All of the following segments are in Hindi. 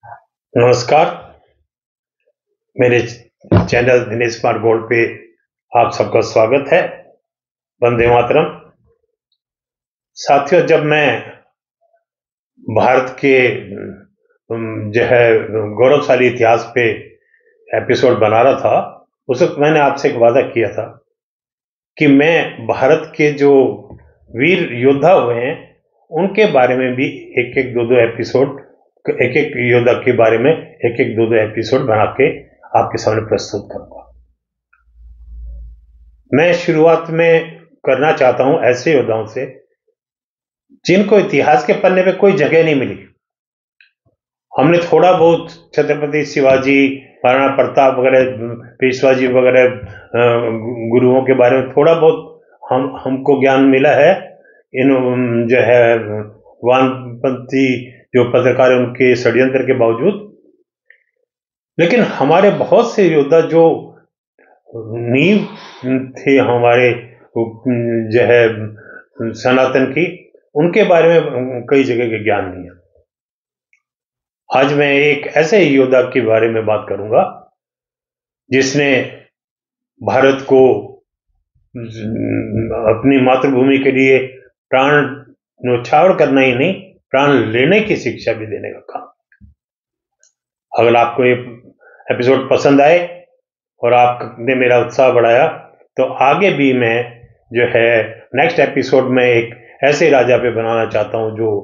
नमस्कार। मेरे चैनल दिनेश कुमार गोल्ड पे आप सबका स्वागत है। वंदे मातरम। साथियों, जब मैं भारत के जो है गौरवशाली इतिहास पे एपिसोड बना रहा था, उस वक्त मैंने आपसे एक वादा किया था कि मैं भारत के जो वीर योद्धा हुए हैं उनके बारे में भी एक एक दो दो एपिसोड, एक एक योद्धा के बारे में एक एक दो दो एपिसोड बना के आपके सामने प्रस्तुत करूंगा। मैं शुरुआत में करना चाहता हूं ऐसे योद्धाओं से जिनको इतिहास के पन्ने पे कोई जगह नहीं मिली। हमने थोड़ा बहुत छत्रपति शिवाजी, महाराणा प्रताप वगैरह, पेशवा जी वगैरह गुरुओं के बारे में थोड़ा बहुत हमको ज्ञान मिला है। इन जो है वामपंथी जो पत्रकार है उनके षड्यंत्र के बावजूद, लेकिन हमारे बहुत से योद्धा जो नींव थे हमारे जो है सनातन की, उनके बारे में कई जगह के ज्ञान नहीं है। आज मैं एक ऐसे योद्धा के बारे में बात करूंगा जिसने भारत को अपनी मातृभूमि के लिए प्राण न्यौछावर करना ही नहीं, प्राण लेने की शिक्षा भी देने का काम। अगर आपको ये एपिसोड पसंद आए और आपने मेरा उत्साह बढ़ाया तो आगे भी मैं जो है नेक्स्ट एपिसोड में एक ऐसे राजा पे बनाना चाहता हूं जो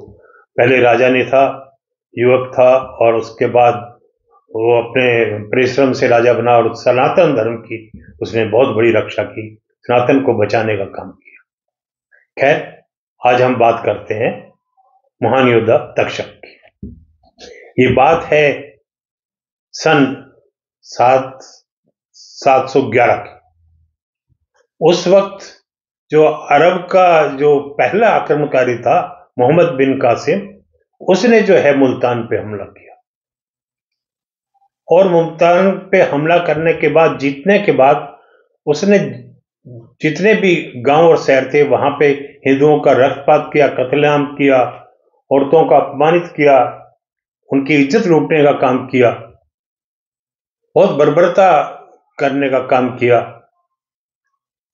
पहले राजा नहीं था, युवक था, और उसके बाद वो अपने परिश्रम से राजा बना और सनातन धर्म की उसने बहुत बड़ी रक्षा की, सनातन को बचाने का काम किया। खैर, आज हम बात करते हैं महान योद्धा तक्षक की। ये बात है सन 711 की। उस वक्त जो अरब का जो पहला आक्रमणकारी था मोहम्मद बिन कासिम, उसने जो है मुल्तान पे हमला किया, और मुल्तान पे हमला करने के बाद, जीतने के बाद, उसने जितने भी गांव और शहर थे वहां पे हिंदुओं का रक्तपात किया, कत्लेआम किया, औरतों का अपमानित किया, उनकी इज्जत लूटने का काम किया, बहुत बर्बरता करने का काम किया।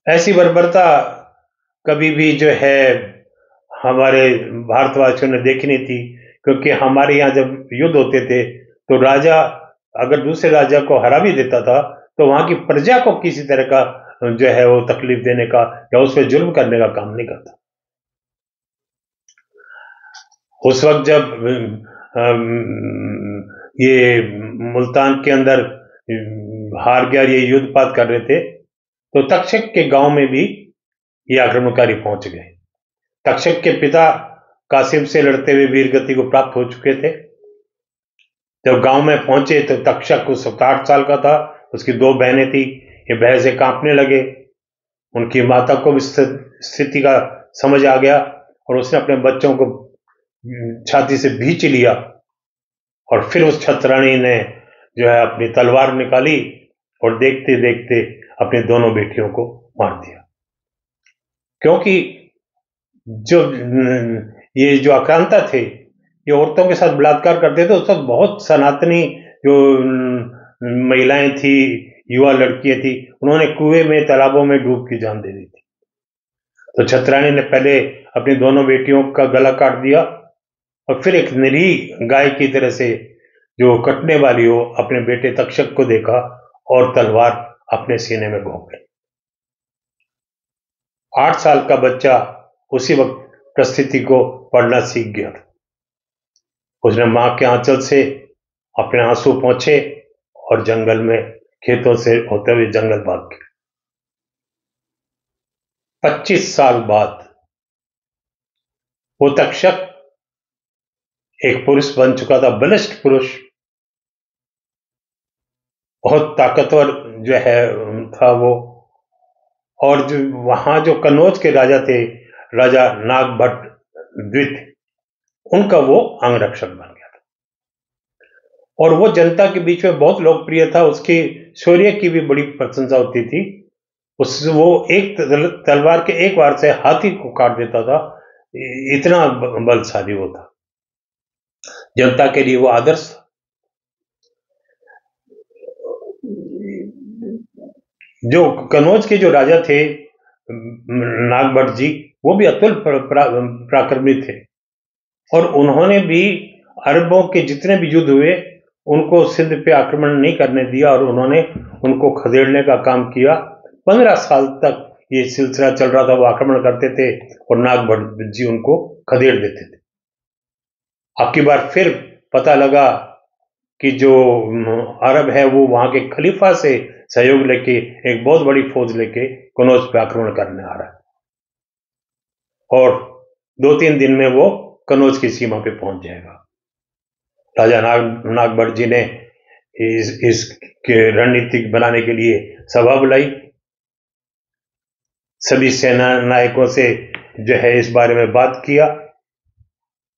ऐसी बर्बरता कभी भी जो है हमारे भारतवासियों ने देखी नहीं थी, क्योंकि हमारे यहाँ जब युद्ध होते थे तो राजा अगर दूसरे राजा को हरा भी देता था तो वहां की प्रजा को किसी तरह का जो है वो तकलीफ देने का या उस पर जुल्म करने का काम नहीं करता। उस वक्त जब ये मुल्तान के अंदर हार गया, ये युद्धपात कर रहे थे, तो तक्षक के गांव में भी ये आक्रमणकारी पहुंच गए। तक्षक के पिता कासिम से लड़ते हुए वीर गति को प्राप्त हो चुके थे। जब गांव में पहुंचे तो तक्षक उस 8 साल का था, उसकी 2 बहनें थी। ये भय से कांपने लगे। उनकी माता को भी स्थिति का समझ आ गया और उसने अपने बच्चों को छाती से भींच लिया, और फिर उस छतरानी ने जो है अपनी तलवार निकाली और देखते देखते अपनी दोनों बेटियों को मार दिया। क्योंकि जो ये जो आक्रांता थे, ये औरतों के साथ बलात्कार करते थे। उस वक्त बहुत सनातनी जो महिलाएं थी, युवा लड़कियां थी, उन्होंने कुएं में, तालाबों में डूब की जान दे दी थी। तो छतरानी ने पहले अपनी दोनों बेटियों का गला काट दिया और फिर एक निरीह गाय की तरह से जो कटने वाली हो, अपने बेटे तक्षक को देखा और तलवार अपने सीने में घोंप ली। 8 साल का बच्चा उसी वक्त परिस्थिति को पढ़ना सीख गया। उसने मां के आंचल से अपने आंसू पोंछे और जंगल में, खेतों से होते हुए जंगल भाग गया। 25 साल बाद वो तक्षक एक पुरुष बन चुका था, बलिष्ठ पुरुष, बहुत ताकतवर जो है था वो। और जो वहां जो कन्नौज के राजा थे, राजा नागभट्ट द्वितीय, उनका वो अंगरक्षक बन गया था और वो जनता के बीच में बहुत लोकप्रिय था। उसकी शौर्य की भी बड़ी प्रशंसा होती थी। वो एक तलवार के एक वार से हाथी को काट देता था, इतना बलशाली वो था। जनता के लिए वो आदर्श था। जो कनौज के जो राजा थे नागभट्ट जी, वो भी अतुल पराक्रमी थे, और उन्होंने भी अरबों के जितने भी युद्ध हुए उनको सिंध पे आक्रमण नहीं करने दिया, और उन्होंने उनको खदेड़ने का काम किया। 15 साल तक ये सिलसिला चल रहा था, वो आक्रमण करते थे और नागभट्ट जी उनको खदेड़ देते थे। अब की बार फिर पता लगा कि जो अरब है वो वहां के खलीफा से सहयोग लेके एक बहुत बड़ी फौज लेके कनौज पे आक्रमण करने आ रहा है, और 2-3 दिन में वो कनौज की सीमा पे पहुंच जाएगा। राजा नागभट्ट जी ने इसके रणनीतिक बनाने के लिए सभा बुलाई, सभी सेना नायकों से जो है इस बारे में बात किया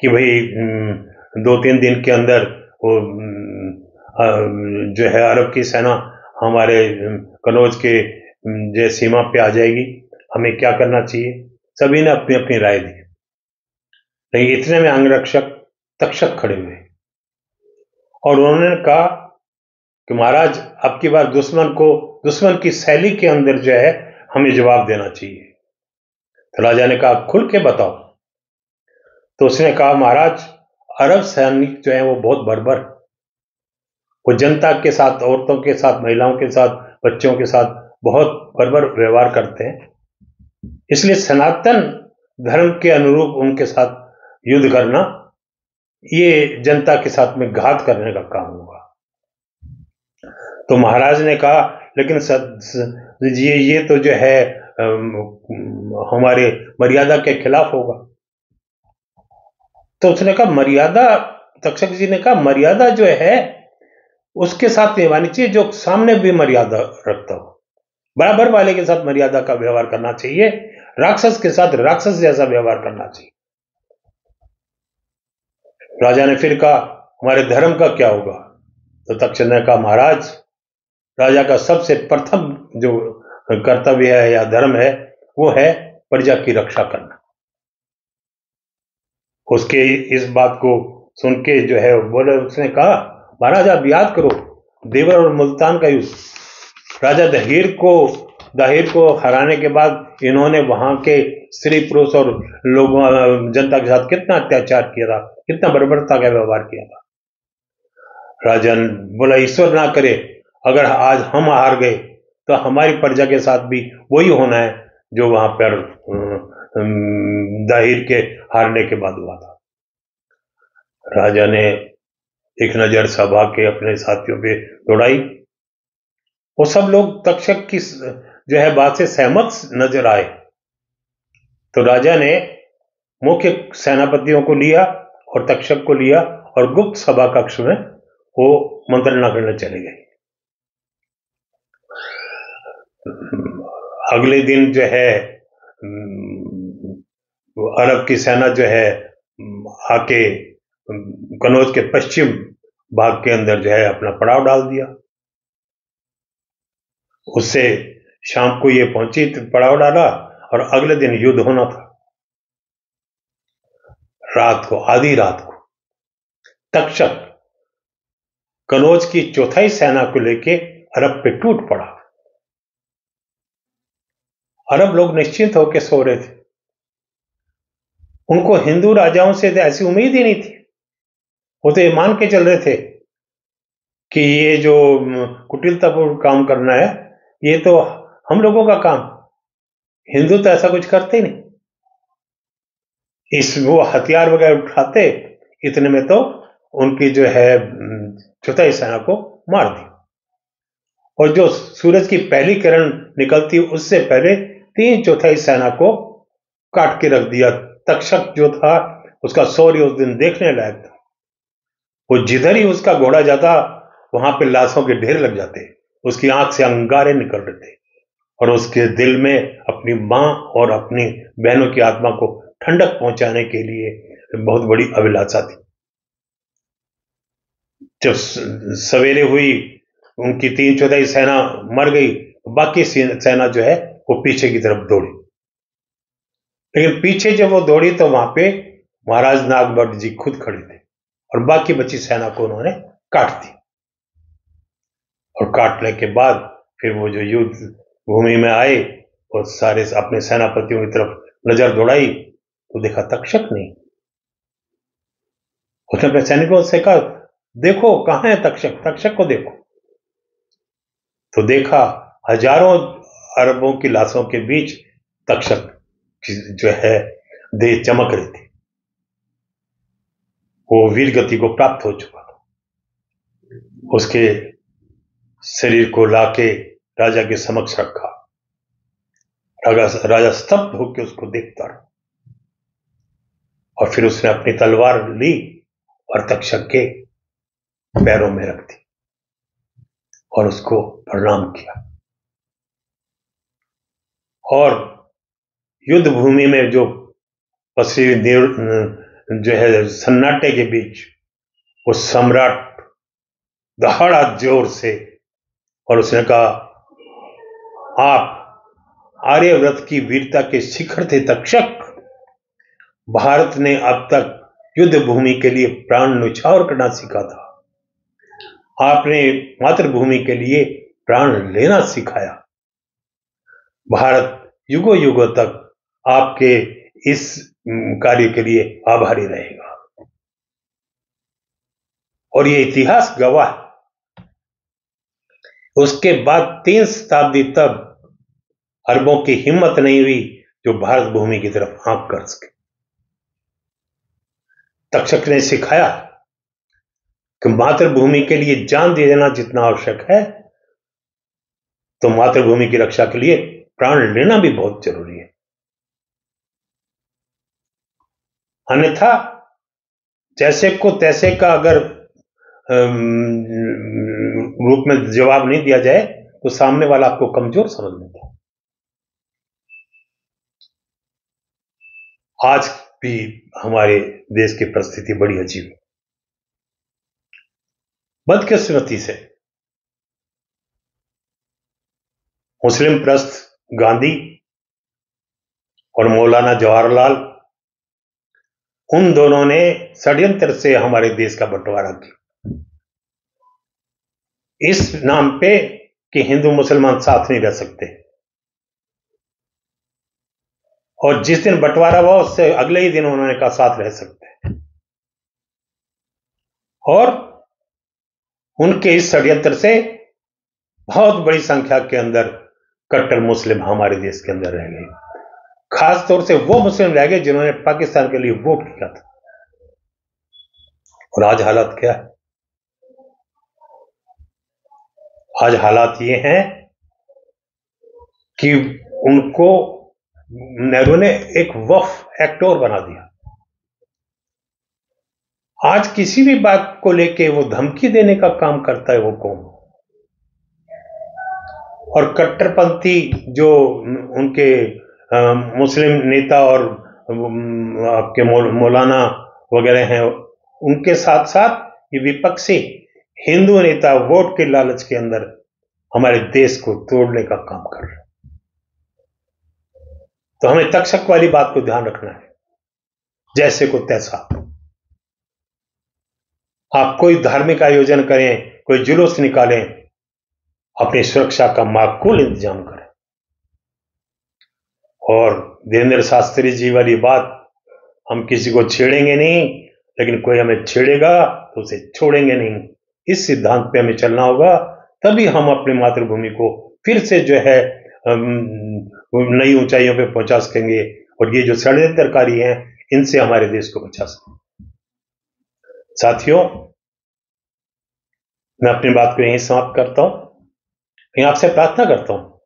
कि भाई 2-3 दिन के अंदर वो जो है अरब की सेना हमारे कनौज के जो सीमा पे आ जाएगी, हमें क्या करना चाहिए। सभी ने अपनी अपनी राय दी, लेकिन इतने में अंगरक्षक तक्षक खड़े हुए और उन्होंने कहा कि महाराज अब की बार दुश्मन की शैली के अंदर जो है हमें जवाब देना चाहिए। तो राजा ने कहा खुल के बताओ। तो उसने कहा महाराज अरब सैनिक जो है वो बहुत बर्बर, वो जनता के साथ, औरतों के साथ, महिलाओं के साथ, बच्चों के साथ बहुत बर्बर व्यवहार करते हैं, इसलिए सनातन धर्म के अनुरूप उनके साथ युद्ध करना ये जनता के साथ में घात करने का काम होगा। तो महाराज ने कहा लेकिन ये तो जो है हमारे मर्यादा के खिलाफ होगा। तो उसने कहा मर्यादा, तक्षक जी ने कहा मर्यादा जो है उसके साथ निभानी चाहिए जो सामने भी मर्यादा रखता हो, बराबर वाले के साथ मर्यादा का व्यवहार करना चाहिए, राक्षस के साथ राक्षस जैसा व्यवहार करना चाहिए। राजा ने फिर कहा हमारे धर्म का क्या होगा। तो तक्षक ने कहा महाराज राजा का सबसे प्रथम जो कर्तव्य है या धर्म है वो है प्रजा की रक्षा करना। उसके इस बात को सुन के जो है बोले, उसने कहा महाराज आप याद करो देवर और मुल्तान का युद्ध, राजा दाहिर को हराने के बाद इन्होंने वहां के स्त्री पुरुष और लोगों जनता के साथ कितना अत्याचार किया था, कितना बर्बरता का व्यवहार किया था। राजा बोला ईश्वर ना करे अगर आज हम हार गए तो हमारी प्रजा के साथ भी वही होना है जो वहां पर दाहिर के हारने के बाद हुआ था। राजा ने एक नजर सभा के अपने साथियों पे दौड़ाई, वो सब लोग तक्षक की जो है बात से सहमत नजर आए। तो राजा ने मुख्य सेनापतियों को लिया और तक्षक को लिया और गुप्त सभा कक्ष में वो मंत्रणा करने चले गए। अगले दिन जो है अरब की सेना जो है आके कनौज के पश्चिम भाग के अंदर जो है अपना पड़ाव डाल दिया। उससे शाम को ये पहुंची, पड़ाव डाला और अगले दिन युद्ध होना था। रात को, आधी रात को तक्षक कनौज की चौथाई सेना को लेके अरब पे टूट पड़ा। अरब लोग निश्चिंत होकर सो रहे थे, उनको हिंदू राजाओं से ऐसी उम्मीद ही नहीं थी। वो तो ये मान के चल रहे थे कि ये जो कुटिलतापूर्ण काम करना है ये तो हम लोगों का काम, हिंदू तो ऐसा कुछ करते ही नहीं। वो हथियार वगैरह उठाते, इतने में तो उनकी जो है चौथाई सेना को मार दी, और जो सूरज की पहली किरण निकलती उससे पहले 3/4 सेना को काट के रख दिया। तक्षक जो था उसका शौर्य उस दिन देखने लायक था। वो जिधर ही उसका घोड़ा जाता वहां पे लाशों के ढेर लग जाते, उसकी आंख से अंगारे निकल रहे थे, और उसके दिल में अपनी मां और अपनी बहनों की आत्मा को ठंडक पहुंचाने के लिए बहुत बड़ी अभिलाषा थी। जब सवेरे हुई उनकी 3/4 सेना मर गई, बाकी सेना जो है वो पीछे की तरफ दौड़ी। लेकिन पीछे जब वो दौड़ी तो वहां पे महाराज नागभट्ट जी खुद खड़े थे और बाकी बची सेना को उन्होंने काट दी। और काटने के बाद फिर वो जो युद्ध भूमि में आए और सारे अपने सेनापतियों की तरफ नजर दौड़ाई तो देखा तक्षक नहीं। उसने अपने सैनिकों से कहा, देखो कहां है तक्षक, तक्षक को देखो। तो देखा हजारों अरबों की लाशों के बीच तक्षक जो है देह चमक रही थी। वो वीर गति को प्राप्त हो चुका था। उसके शरीर को लाके राजा के समक्ष रखा। राजा स्तब्ध होकर उसको देखता रहा और फिर उसने अपनी तलवार ली और तक्षक के पैरों में रख दी और उसको प्रणाम किया। और युद्ध भूमि में जो पसरी जो है सन्नाटे के बीच वो सम्राट दहाड़ा जोर से और उसने कहा, आप आर्यव्रत की वीरता के शिखर थे तक्षक। भारत ने अब तक युद्ध भूमि के लिए प्राण न्यौछावर करना सीखा था, आपने मातृभूमि के लिए प्राण लेना सिखाया। भारत युगों युगों तक आपके इस कार्य के लिए आभारी रहेगा। और ये इतिहास गवाह। उसके बाद 3 शताब्दी तक अरबों की हिम्मत नहीं हुई जो भारत भूमि की तरफ आंख कर सके। तक्षक ने सिखाया कि मातृभूमि के लिए जान दे देना जितना आवश्यक है, तो मातृभूमि की रक्षा के लिए प्राण लेना भी बहुत जरूरी है। अन्यथा जैसे को तैसे का अगर रूप में जवाब नहीं दिया जाए तो सामने वाला आपको कमजोर समझ लेता है। आज भी हमारे देश की परिस्थिति बड़ी अजीब है। बदकिस्मती से मुस्लिम प्रस्त गांधी और मौलाना जवाहरलाल, उन दोनों ने षड्यंत्र से हमारे देश का बंटवारा किया इस नाम पे कि हिंदू मुसलमान साथ नहीं रह सकते। और जिस दिन बंटवारा हुआ उससे अगले ही दिन उन्होंने कहा साथ रह सकते हैं। और उनके इस षड्यंत्र से बहुत बड़ी संख्या के अंदर कट्टर मुस्लिम हमारे देश के अंदर रह गए। खास तौर से वो मुस्लिम रह गए जिन्होंने पाकिस्तान के लिए वोट किया था। और आज हालात क्या है? आज हालात ये हैं कि उनको नेहरू ने एक वक्फ एक्ट और बना दिया। आज किसी भी बात को लेके वो धमकी देने का काम करता है वो कौन? और कट्टरपंथी जो उनके मुस्लिम नेता और आपके मौलाना वगैरह हैं, उनके साथ साथ ये विपक्षी हिंदू नेता वोट के लालच के अंदर हमारे देश को तोड़ने का काम कर रहे हैं। तो हमें तक्षक वाली बात को ध्यान रखना है। जैसे को तैसा आप कोई धार्मिक आयोजन करें, कोई जुलूस निकालें, अपनी सुरक्षा का माकूल इंतजाम करें। और धीरेन्द्र शास्त्री जी वाली बात, हम किसी को छेड़ेंगे नहीं, लेकिन कोई हमें छेड़ेगा तो उसे छोड़ेंगे नहीं। इस सिद्धांत पे हमें चलना होगा, तभी हम अपनी मातृभूमि को फिर से जो है नई ऊंचाइयों पे पहुंचा सकेंगे। और ये जो षड्यंत्रकारी हैं, इनसे हमारे देश को बचा सकेंगे। साथियों, मैं अपनी बात को यहीं समाप्त करता हूं। मैं आपसे प्रार्थना करता हूं,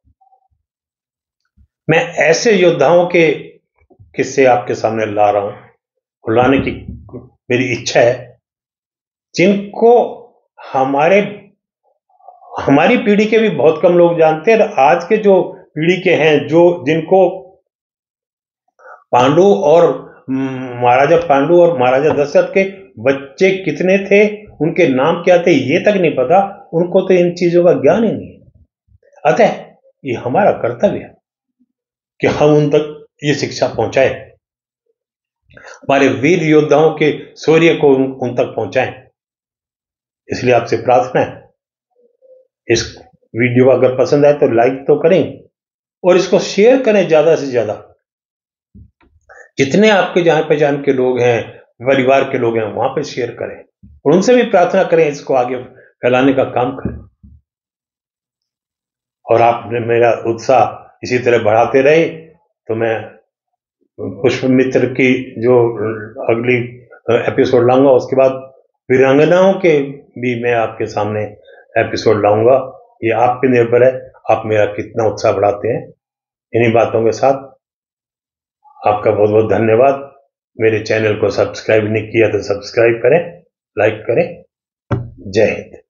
मैं ऐसे योद्धाओं के किस्से आपके सामने ला रहा हूं और लाने की मेरी इच्छा है जिनको हमारी पीढ़ी के भी बहुत कम लोग जानते हैं। और आज के जो पीढ़ी के हैं, जो जिनको पांडु और महाराजा पांडु और महाराजा दशरथ के बच्चे कितने थे, उनके नाम क्या थे, ये तक नहीं पता, उनको तो इन चीजों का ज्ञान ही नहीं है। अतः ये हमारा कर्तव्य है कि हम उन तक ये शिक्षा पहुंचाएं, हमारे वीर योद्धाओं के शौर्य को उन तक पहुंचाएं। इसलिए आपसे प्रार्थना है, इस वीडियो अगर पसंद आए तो लाइक तो करें, और इसको शेयर करें ज़्यादा से ज़्यादा। जितने आपके जान पहचान के लोग हैं, परिवार के लोग हैं, वहां पे शेयर करें और उनसे भी प्रार्थना करें, इसको आगे फैलाने का काम करें। और आपने मेरा उत्साह इसी तरह बढ़ाते रहे तो मैं पुष्पमित्र की जो अगली एपिसोड लाऊंगा, उसके बाद वीरांगनाओं के भी मैं आपके सामने एपिसोड लाऊंगा। ये आप पे निर्भर है, आप मेरा कितना उत्साह बढ़ाते हैं। इन्हीं बातों के साथ आपका बहुत बहुत धन्यवाद। मेरे चैनल को सब्सक्राइब नहीं किया तो सब्सक्राइब करें, लाइक करें। जय हिंद।